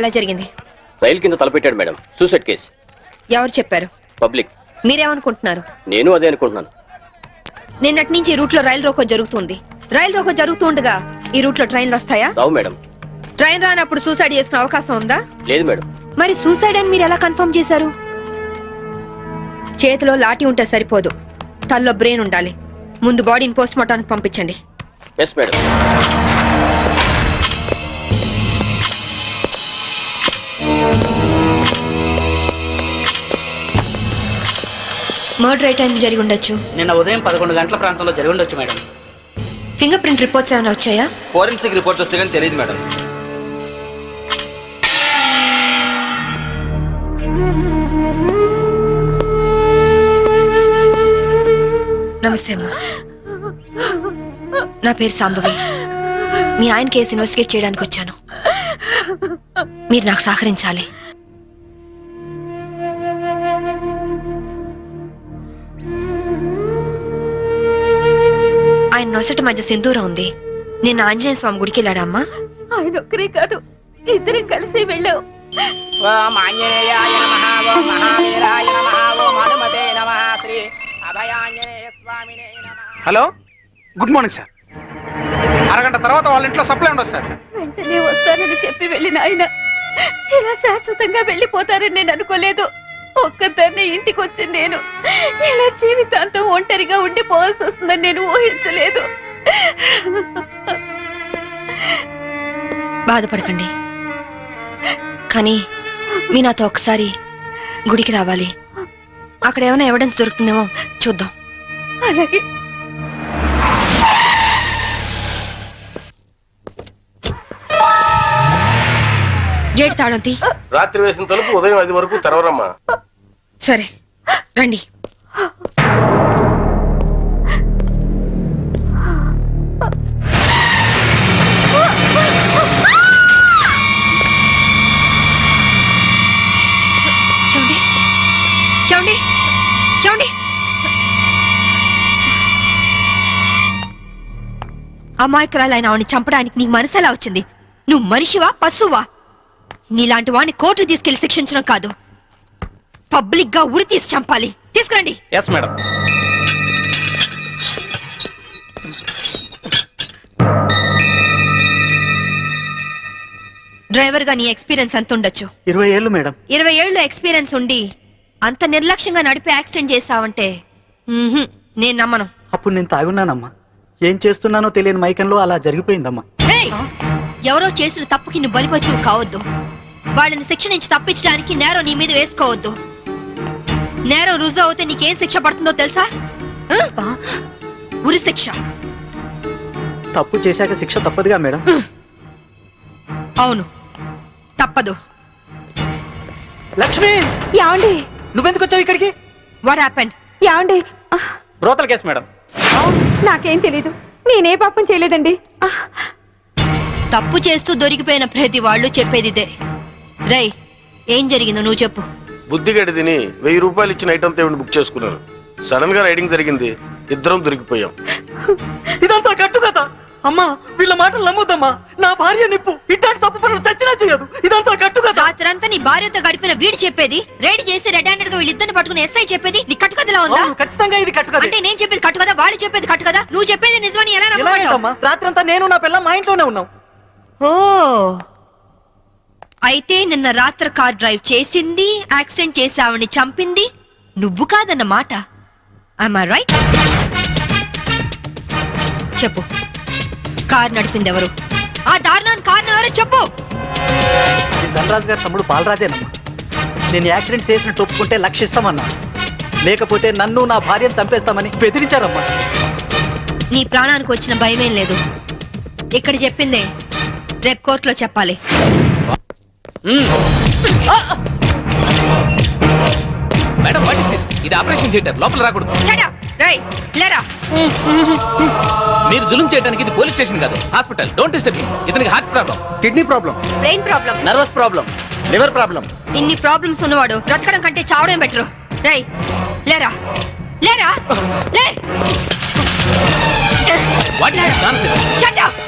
ఎలా జరిగింది? రైలు కింద తలపెట్టాడు మేడం. Suicide case. ఎవరు చెప్పారు? పబ్లిక్. మీరేమనుకుంటున్నారు? నేను అదే అనుకుంటున్నాను. నిన్నటి నుంచి ఈ రూట్ లో రైలు రోకో జరుగుతుంది. రైలు రోకో జరుగుతుండగా ఈ రూట్ లో ట్రైన్లు వస్తాయా? రావు మేడం. ట్రైన్ రానప్పుడు సూసైడ్ చేసుకునే అవకాశం ఉందా? లేదు మేడం. మరి సూసైడ్ అని మీరు ఎలా కన్ఫర్మ్ చేశారు? చేతిలో లాఠీ ఉంటే సరిపోదు, తల్లో బ్రెయిన్ ఉండాలి. ముందు బాడీని పోస్ట్ మార్టానికి పంపించండి. Yes madam. మర్డర్ ఏ టైంకి జరిగి ఉండొచ్చు? నిన్న ఉదయం 11 గంటల ప్రాంతంలో జరిగి ఉండొచ్చు మేడం. ఫింగర్ ప్రింట్ రిపోర్ట్స్ ఏమైనా వచ్చాయా? ఫోరెన్సిక్ రిపోర్ట్ వస్తే కానీ తెలియదు మేడం. నమస్తే అమ్మా, నా పేరు సాంబవి. మీ ఆయన కేసు ఇన్వెస్టిగేట్ చేయడానికి వచ్చాను. మీరు నాకు సహకరించాలి. ఆయన నొసటి మధ్య సింధూరం ఉంది. నిన్న ఆంజనేయ స్వామి గుడికి వెళ్ళాడమ్మా? ఆయన ఒక్కరే కాదు, ఇద్దరం కలిసి వెళ్ళాం. ఓం ఆంజనేయాయ నమః, ఓం మహావీరాయ నమః, ఓం హనుమతే నమః, శ్రీ అభయాంజనేయ స్వామినే నమః. Hello, good morning sir. అరగంట తర్వాత వాళ్ళ ఇంట్లో సప్లై ఉండదు సార్. వెంటనే వస్తానని చెప్పి వెళ్ళిన ఆయన ఇలా శాశ్వతంగా వెళ్ళిపోతారని నేను అనుకోలేదు. ఒక్కదాన్ని ఇంటికి వచ్చింది నేను ఇలా జీవితాంతం ఒంటరిగా ఉండిపోవాల్సి వస్తుందని నేను ఊహించలేదు. బాధపడకండి, కానీ మీ నాతో ఒకసారి గుడికి రావాలి. అక్కడ ఏమైనా ఎవిడెన్స్ దొరుకుతుందేమో చూద్దాం. అలాగే. గేట్ తాళం తీ. రాత్రి వేసిన తలుపు ఉదయం 5 వరకు తెరవరమ్మా. సరే రండి. చూడండి చూడండి చూడండి. అమాయకురాలైన ఆవిని చంపడానికి నీకు మనసు ఎలా వచ్చింది? నువ్వు మనిషివా పశువా? నీలాంటి వాడిని కోర్టుకు తీసుకెళ్లి శిక్షించడం కాదు, పబ్లిక్ గా ఉరి తీసి చంపాలి. తీసుకురండి. Yes madam. డ్రైవర్ గా నీ ఎక్స్పీరియన్స్ ఎంత ఉండొచ్చు? 20 ఏళ్ళు మేడం. 20 ఏళ్ళు ఎక్స్పీరియన్స్ ఉండి అంత నిర్లక్ష్యంగా నడిపి యాక్సిడెంట్ చేసావంటే నేను నమ్మను. అప్పుడు నేను తాగున్నానమ్మా. ఏం చేస్తున్నానో తెలియని మైకంలో అలా జరిగిపోయిందమ్మా. ఏయ్! ఎవరో చేసిన తప్పుకి నువ్వు బలిపశువు కావద్దు. వాళ్ళని శిక్ష నుంచి తప్పించడానికి నేరం నీ మీద వేసుకోవద్దు. నేరం రుజువు అవుతే నీకేం శిక్ష పడుతుందో తెలుసా? ఉరి శిక్ష. తప్పు చేశాక శిక్ష తప్పదుగా మేడం. అవును, తప్పదు. లక్ష్మి, యాండి నువ్వెందుకు వచ్చావు ఇక్కడికి? What happened? యాండి, బ్రోతల్ కేసు మేడం. నాకేం తెలీదు, నేనే పాపం చేయలేదండి. తప్పు చేస్తూ దొరికిపోయిన ప్రతి వాళ్ళు చెప్పేది ఇదే. రేయ్, ఏం జరిగిందో నువ్వు చెప్పు. బుద్ధిగడి తిని 1000 రూపాయలు ఇచ్చిన ఐటమ్ తేవిని బుక్ చేసుకున్నారు. సడన్ గా రైడింగ్ జరిగింది, ఇద్దరం దొరికిపోయాం. ఇదంతా కట్టు కదా అమ్మా. వీళ్ళ మాటలు నమ్మొద్దమ్మా. నా భార్య నిప్పు ఇట్లాంటి తప్పు పనులు చచ్చినా చేయదు. ఇదంతా కట్టు కదా. రాత్రంతా నీ భార్యతో గడిపిన వీడు చెప్పేది, రైడ్ చేసి రెడ్ హ్యాండెడ్ గా వీళ్ళిద్దరిని పట్టుకుని ఎస్ఐ చెప్పేది నీ కట్టుకథలా ఉందా? ఖచ్చితంగా ఇది కట్టు కదా. అంటే నేను చెప్పేది కట్టు కదా, వాళ్ళు చెప్పేది కట్టు కదా. నువ్వు చెప్పేది నిజమని ఎలా నమ్ముకుంటావు? రాత్రంతా నేను నా పిల్ల మా ఇంట్లోనే ఉన్నాం. ఓ, అయితే నిన్న రాత్రి కార్ డ్రైవ్ చేసింది, యాక్సిడెంట్ చేసావని చంపింది నువ్వు కాదన్నమాట. I'm I right? చెప్పు, కార్ నడిపింది ఎవరు? ఆ దారుణాన్ని కారణం ఎవరు చెప్పు. ధనరాజు గారి తమ్ముడు బాలరాజేనమ్మా. నేను యాక్సిడెంట్ చేసినట్టు ఒప్పుకుంటే లక్షిస్తామన్నా, లేకపోతే నన్ను నా భార్యను చంపేస్తామని బెదిరించారమ్మా. నీ ప్రాణానికి వచ్చిన భయమేం లేదు. ఇక్కడ చెప్పిందే రేపు కోర్టులో చెప్పాలి. Madam, what is this? ఇది ఆపరేషన్ థియేటర్, లోపల రాకూడదు. మీరు జులుం చేయడానికి ఇది పోలీస్ స్టేషన్ కాదు, హాస్పిటల్. Don't disturb. ఇతనికి heart problem, kidney problem, brain problem, nervous problem, liver problem. ఇన్ని ప్రాబ్లమ్స్ ఉన్నవాడు బ్రతకడం కంటే చావడం బెటరు. రేయ్, లేరా లేరా లే. What is nonsense? Shut up.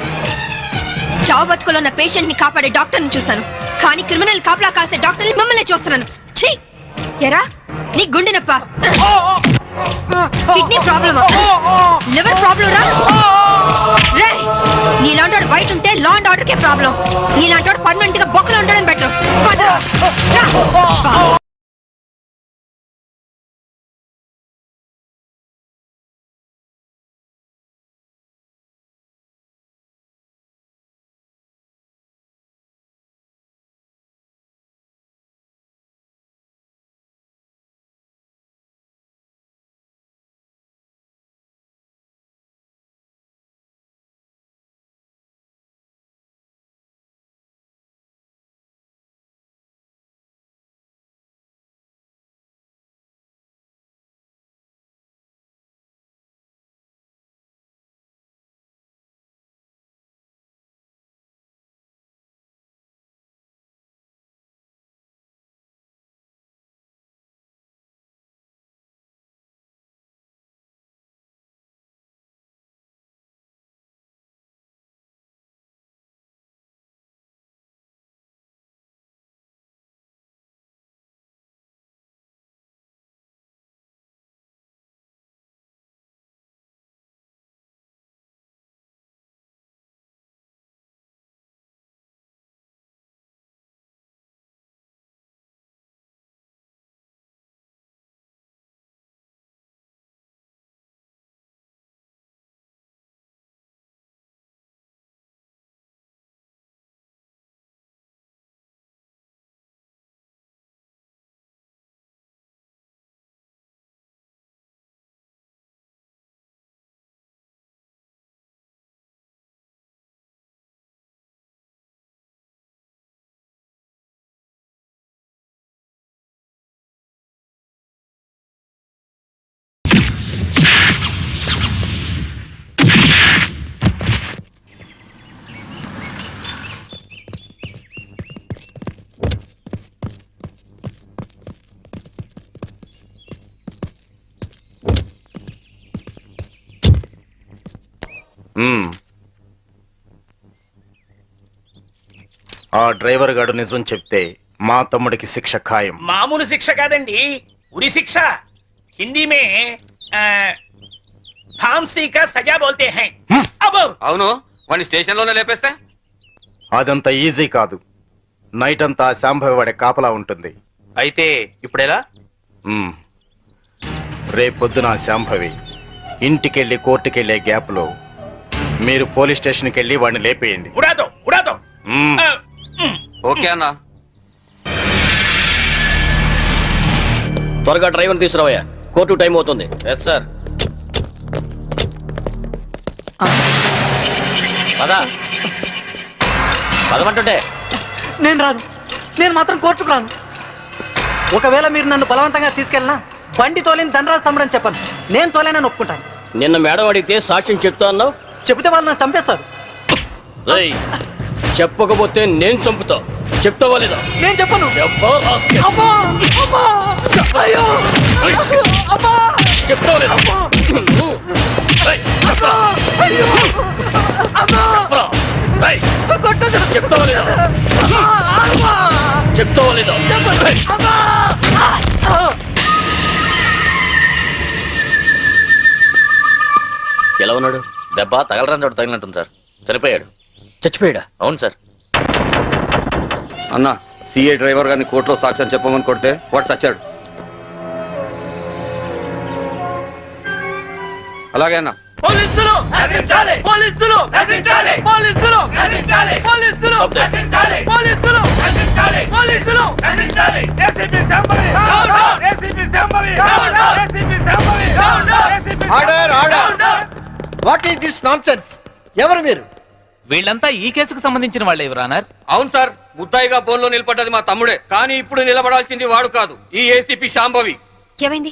చావు బతుకులో ఉన్న పేషెంట్ ని కాపాడే డాక్టర్ ని చూశాను, కానీ క్రిమినల్ కాపలా కాసే డాక్టర్ ని మిమ్మల్ని చూస్తున్నాను. ఛీ! ఎరా నీ గుండె నొప్ప, కిడ్నీ ప్రాబ్లమా, లివర్ ప్రాబ్లం రా? నీలాంటి వాడు బయట ఉంటే law and order K problem. నీలాంటి వాడు పర్మనెంట్ గా బొక్కలు ఉండడం బెటర్. ఆ డ్రైవర్ గాడు నిజం చెప్తే మా తమ్ముడికి శిక్ష ఖాయం. మామూలు శిక్ష కాదండి, ఉరి శిక్ష. హిందీ మే फांसी का सजा बोलते हैं. అవును, వాడిని స్టేషన్ లోనే లేపేస్తే అదంత ఈజీ కాదు. నైట్ అంతా శాంభవి వాడే కాపలా ఉంటుంది. అయితే ఇప్పుడెలా? రేపొద్దున శాంభవి ఇంటికెళ్ళి కోర్టుకెళ్లే గ్యాప్ లో మీరు పోలీస్ స్టేషన్కి వెళ్ళి వాడిని లేపేయండి. ఉడాదో ఉడాదో. ఓకే అన్న. త్వరగా డ్రైవర్ తీసుకురావయ్యా, కోర్టు టైం అవుతుంది. Yes sir. పదమంటుంటే నేను రాను, నేను మాత్రం కోర్టుకు రాను. ఒకవేళ మీరు నన్ను బలవంతంగా తీసుకెళ్ళినా బండి తోలేని ధనరాజు తమ్ముడని చెప్పను, నేను తోలేనని ఒప్పుకుంటాను. నిన్న మేడం అడిగితే సాక్ష్యం చెప్తా అన్నావు. చెబితే వాళ్ళు నన్ను చంపేస్తారు. చెప్పకపోతే నేను చంపుతా. చెప్తావా లేదా? నేను చెప్పను. చెప్పా చెప్తావా లేదా? చెప్తావా లేదా? చెప్తావా లేదా? ఎలా ఉన్నాడు? దెబ్బ తగలరాని చోట తగిలినట్టుంది సార్. చనిపోయాడు. చచ్చిపోయాడా? అవును సార్. అన్న, సిఐ డ్రైవర్ గారిని కోర్టులో సాక్ష్యం చెప్పమని కొడితే వాడు చచ్చాడు. అలాగే అన్న. పోలీసులు నశించాలి, పోలీసులు నశించాలి, పోలీసులు నశించాలి, పోలీసులు నశించాలి, పోలీసులు నశించాలి, పోలీసులు నశించాలి. ACP Shambhavi down down, ACP Shambhavi down down, ACP Shambhavi down down, ACP order order. What is this nonsense? ఎవరు మీరు? వీళ్ళంతా ఈ కేసుకు సంబంధించిన వాళ్ళే యువరానర్. అవును సార్, ముద్దాయిగా బోన్లో నిలబడ్డది మా తమ్ముడే. కానీ ఇప్పుడు నిలబడాల్సింది వాడు కాదు, ఈ ఏసీపీ శాంభవి. ఏమైంది?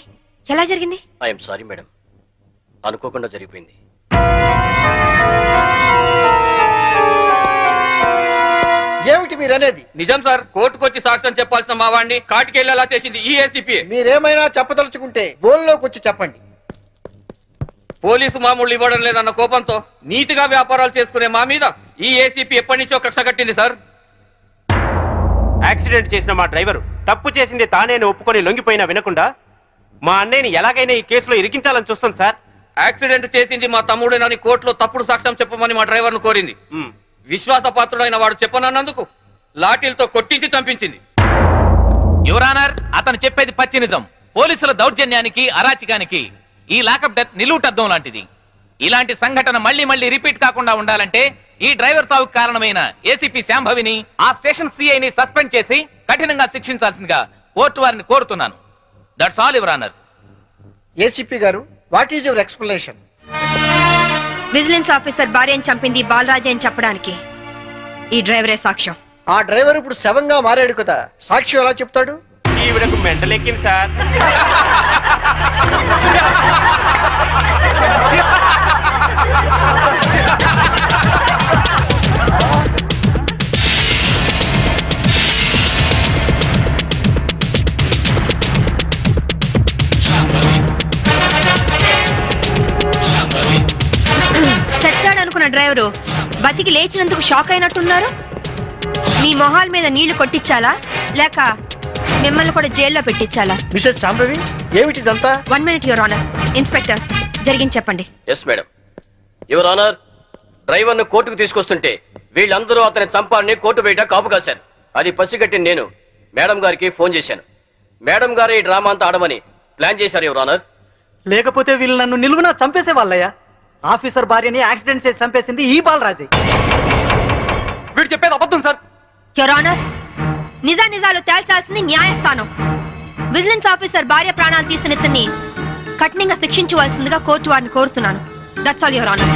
ఎలా జరిగింది? ఐఎమ్ సారీ మేడం, అనుకోకుండా జరిగిపోయింది. ఏమిటి మీరు అనేది? నిజం సార్, కోర్టుకొచ్చి సాక్ష్యం చెప్పాల్సిన మా వాడిని కాటికెళ్ళేలా చేసింది ఈ ఏసీపీ. మీరేమైనా చెప్పదలుచుకుంటే బోన్లోకి వచ్చి చెప్పండి. పోలీసు మామూలు ఇవ్వడం లేదన్న కోపంతో నీతిగా వ్యాపారాలు చేసుకునే మా మీద ఈ ఏసీపీ ఎప్పటి నుంచో కక్ష కట్టింది సార్. యాక్సిడెంట్ చేసిన మా డ్రైవరు తప్పు చేసింది తానేని ఒప్పుకొని లొంగిపోయినా వినకుండా మా అన్నయ్యని ఎలాగైనా ఈ కేసులో ఇరికించాలని చూస్తాం సార్. యాక్సిడెంట్ చేసింది మా తమ్ముడేనని కోర్టులో తప్పుడు సాక్ష్యం చెప్పమని మా డ్రైవర్ను కోరింది. విశ్వాసపాత్రుడైన వాడు చెప్పనన్నందుకు లాఠీలతో కొట్టించి చంపించింది. యువరానర్, అతను చెప్పేది పచ్చి నిజం. పోలీసుల దౌర్జన్యానికి, అరాచకానికి ఈ లాకప్ డెత్ నిలువుటద్దం లాంటిది. ఇలాంటి సంఘటన మళ్లీ మళ్లీ రిపీట్ కాకుండా ఉండాలంటే ఈ డ్రైవర్ సావుకు కారణమైన ఏసీపీ శాంభవిని, ఆ స్టేషన్ సిఐని సస్పెండ్ చేసి కఠినంగా శిక్షించాల్సిందిగా కోర్టు వారిని కోరుతున్నాను. That's all your honour. ఏసీపీ గారు, what is your explanation? Vigilance officer భార్యను చంపింది బాలరాజే అని చెప్పడానికి ఈ డ్రైవరే సాక్ష్యం. ఆ డ్రైవర్ ఇప్పుడు శవంగా మారాడు కదా, సాక్షి ఎలా చెప్తాడు? ఈవిడకు మెంటలెక్కింది సార్. చచ్చాడనుకున్న డ్రైవరు బతికి లేచినందుకు షాక్ అయినట్టున్నారు. మీ మొహాల మీద నీళ్లు కొట్టించాలా లేక మిమ్మల్ని కూడా జైల్లో పెట్టించాలా? మిసెస్ శాంభవి, ఏమిటిదంతా? 1 minute యువర్ ఆనర్. ఇన్స్పెక్టర్, జరిగింది చెప్పండి. Yes madam. యువర్ ఆనర్, డ్రైవర్ను కోర్టుకు తీసుకొస్తుంటే వీళ్ళందరూ అతని చంపాలని కోర్టు బయట కాపు కాశారు. అది పసిగట్టి నేను మేడం గారికి ఫోన్ చేశాను. మేడం గారు ఈ డ్రామా అంతా ఆడమని ప్లాన్ చేశారు యువర్ ఆనర్. లేకపోతే వీళ్ళు నన్ను నిలువునా చంపేసే వాళ్ళయ్యా. ఆఫీసర్ భార్యని యాక్సిడెంట్ చేసి చంపేసింది ఈ బాలరాజే. వీడు చెప్పేది అబద్ధం సార్. యువర్ ఆనర్, నిజాలు తేల్చాల్సింది న్యాయస్థానం. విజిలెన్స్ ఆఫీసర్ భార్య ప్రాణాలు తీసిన ఇతన్ని కఠినంగా శిక్షించవలసిందిగా కోర్టు వారిని కోరుతున్నాను. That's all your honour.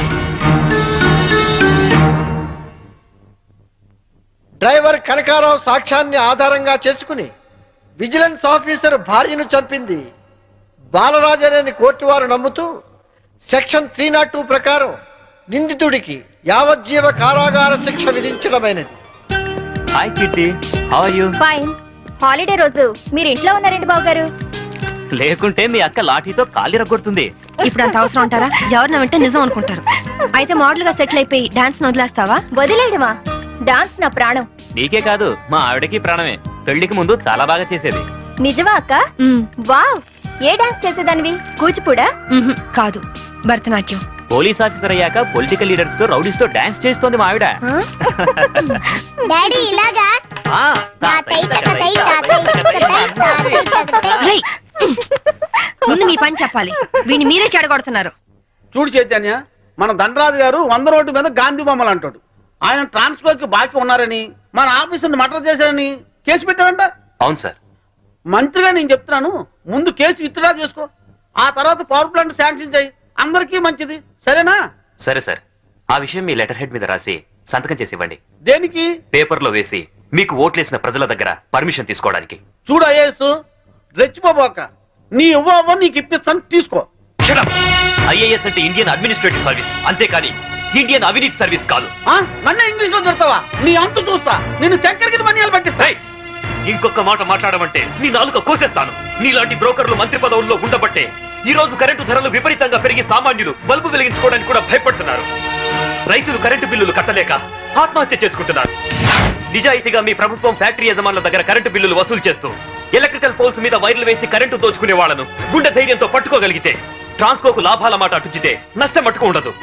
Driver Kanakarao సాక్ష్యాన్ని ఆధారంగా చేసుకుని విజిలెన్స్ ఆఫీసర్ భార్యను చంపింది బాలరాజనేని కోర్టు వారు నమ్ముతూ సెక్షన్ 302 ప్రకారం నిందితుడికి యావజ్జీవ కారాగార శిక్ష విధించడమైనది. Hi Kitty, how are you? Fine. Holiday రోజు మీరు ఇంట్లో ఉన్నారండి బాబు గారు. లేకుంటే మీ అక్క లాఠీతో కాలి రగొడుతుంది. ఇప్పుడు అంత అవసరం అంటారా? ఎవరిన వింటే నిజం అనుకుంటారు. అయితే మోడల్ గా సెటిల్ అయిపోయి డాన్స్ వదిలేస్తావా? వదిలేయడమా? డాన్స్ నా ప్రాణం. నీకే కాదు, మా ఆవిడకి ప్రాణమే. పెళ్లికి ముందు చాలా బాగా చేసేది. నిజమా అక్క? వావ్, ఏ డాన్స్ చేసేదానివి? కూచిపూడా? కాదు, భరతనాట్యం. పోలీస్ ఆఫీసర్ అయ్యాక పొలిటికల్ లీడర్స్ తో, రౌడీస్ తో డాన్స్ చేస్తోంది మా ఆవిడ. డాడీ ఇలాగా? రేయ్, ముందు మీ పని చెప్పాలి. వీడిని మీరే చెడగొడుతున్నారు. చూడు చైతన్య, మన ధనరాజు గారు 100 రోడ్డు మీద గాంధీ బొమ్మలు అంటాడు. ఆయన ట్రాన్స్ఫర్ కి బాకీ ఉన్నారని, మన ఆఫీసుని మర్డర్ చేశారని కేసు పెట్టారంట. అవును సార్. మంత్రిగా నేను చెప్తున్నాను, ముందు కేసు విత్డ్రా చేసుకో. ఆ తర్వాత పవర్ ప్లాంట్ శాంక్షన్ చేయి. అందరికీ మంచిది, సరేనా? సరే సార్, ఆ విషయం మీ లెటర్ హెడ్ మీద రాసి సంతకం చేసి ఇవ్వండి. దేనికి? పేపర్ లో వేసి మీకు ఓట్లేసిన ప్రజల దగ్గర పర్మిషన్ తీసుకోవడానికి. చూడు ఐఏఎస్, రెచ్చిపోబోక. నీ ఇవ్వ నీకు ఇప్పిస్తాను, తీసుకో. ఐఏఎస్ అంటే ఇండియన్ అడ్మినిస్ట్రేటివ్ సర్వీస్, అంతేకాని ఇండియన్ అవినీతి సర్వీస్ కాదు. నన్ను ఇంగ్లీష్ లో తిడతావా? నీ అంతు చూస్తా. నేను చక్కెరకి మనియాలు పట్టిస్తా. ఇంకొక మాట మాట్లాడమంటే నీ నాలుక కోసేస్తాను. నీలాంటి బ్రోకర్లు మంత్రి పదవుల్లో ఉండబట్టే ఈ రోజు కరెంటు ధరలు విపరీతంగా పెరిగి సామాన్యులు బల్బు వెలిగించుకోవడానికి కూడా భయపడుతున్నారు. రైతులు కరెంటు బిల్లులు కట్టలేక ఆత్మహత్య చేసుకుంటున్నారు. నిజాయితీగా మీ ప్రభుత్వం ఫ్యాక్టరీ యజమానుల దగ్గర కరెంటు బిల్లులు వసూలు చేస్తూ ఎలక్ట్రికల్ పోల్స్ మీద వైర్లు వేసి కరెంటు దోచుకునే వాళ్లను గుండె ధైర్యంతో పట్టుకోగలిగితే ట్రాన్స్కోకు లాభాల మాట అటుచితే నష్టం మట్టుకు ఉండదు.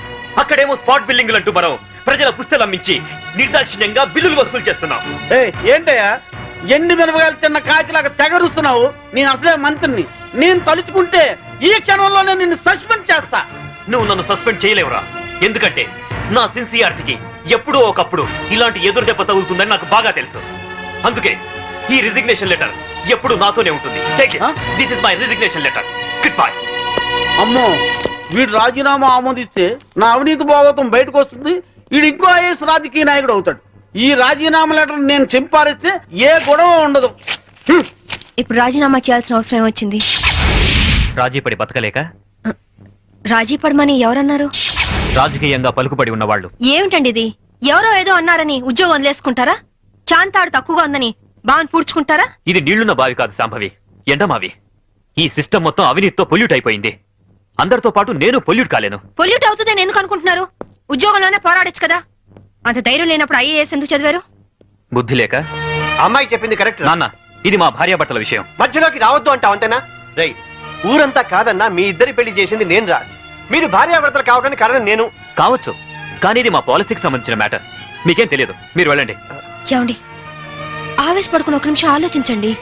అక్కడేమో స్పాట్ బిల్లింగ్లు అంటూ మనం ప్రజల పుస్తలమ్మించి నిర్దాక్షిణ్యంగా బిల్లులు వసూలు చేస్తున్నాం. ఏంటయ్యా ఎండి మిరపకాయలు తిన్న కాకిలాగా తెగరుస్తున్నావు? నేను అసలే మంత్రిని. నేను తలుచుకుంటే ఈ క్షణంలోనే నిన్ను సస్పెండ్ చేస్తా. నువ్వు నన్ను సస్పెండ్ చేయలేవురా. ఎందుకంటే నా సిన్సియారిటీకి ఎప్పుడో ఒకప్పుడు ఇలాంటి ఎదురు దెబ్బ తగులుతుందని నాకు బాగా తెలుసు. అందుకే ఈ రిజిగ్నేషన్ లెటర్ ఎప్పుడు నాతోనే ఉంటుంది. This is my resignation letter. Good bye. అమ్మో, వీడు రాజీనామా ఆమోదిస్తే నా అవినీతి భాగవతం బయటకు వస్తుంది. వీడు ఇంకో ఐఏఎస్ రాజకీయ నాయకుడు అవుతాడు. ఈ రాజీనామా లెటర్ నేను చింపారిస్తే ఏ గొడవ ఉండదు. ఇప్పుడు రాజీనామా చేయాల్సిన అవసరం వచ్చింది. రాజీ పడి బతకలేక? రాజీ పడమని ఎవరన్నారు? రాజకీయంగా పలుకుబడి ఉన్నవాళ్ళు. ఏమిటండి ఇది? ఎవరో ఏదో అన్నారని ఉద్యోగం వదిలేసుకుంటారా? చాంతాడు తక్కువగా ఉందని బావని పూడ్చుకుంటారా? ఇది నీళ్లున్న బావి కాదు శాంభవి, ఎండమావి. ఈ సిస్టమ్ మొత్తం అవినీతితో పొల్యూట్ అయిపోయింది. అందరితో పాటు నేను పొల్యూట్ కాలేను. పొల్యూట్ అవుతుందని ఎందుకు అనుకుంటున్నారు? ఉద్యోగంలోనే పోరాడొచ్చు కదా. అంత ధైర్యం లేనప్పుడు ఐఏఎస్ ఎందుకు చదివారు? బుద్ధి లేక. అమ్మాయి చెప్పింది కరెక్ట్. నాన్న, ఇది మా భార్యాభర్తల విషయం. మధ్యలోకి రావద్దు అంటావు అంతేనా? రై, ఊరంతా కాదన్నా మీ ఇద్దరి పెళ్లి చేసింది నేను రా. మీరు భార్యాభర్తలు కావడానికి కారణం నేను కావచ్చు, కానీ ఇది మా పాలసీకి సంబంధించిన మ్యాటర్. మీకేం తెలియదు, మీరు వెళ్ళండి. ఏమండి, ఆవేశపడుకుని ఒక నిమిషం ఆలోచించండి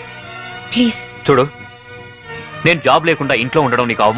ప్లీజ్. చూడు, నేను జాబ్ లేకుండా ఇంట్లో ఉండడం నీకు అవమానం.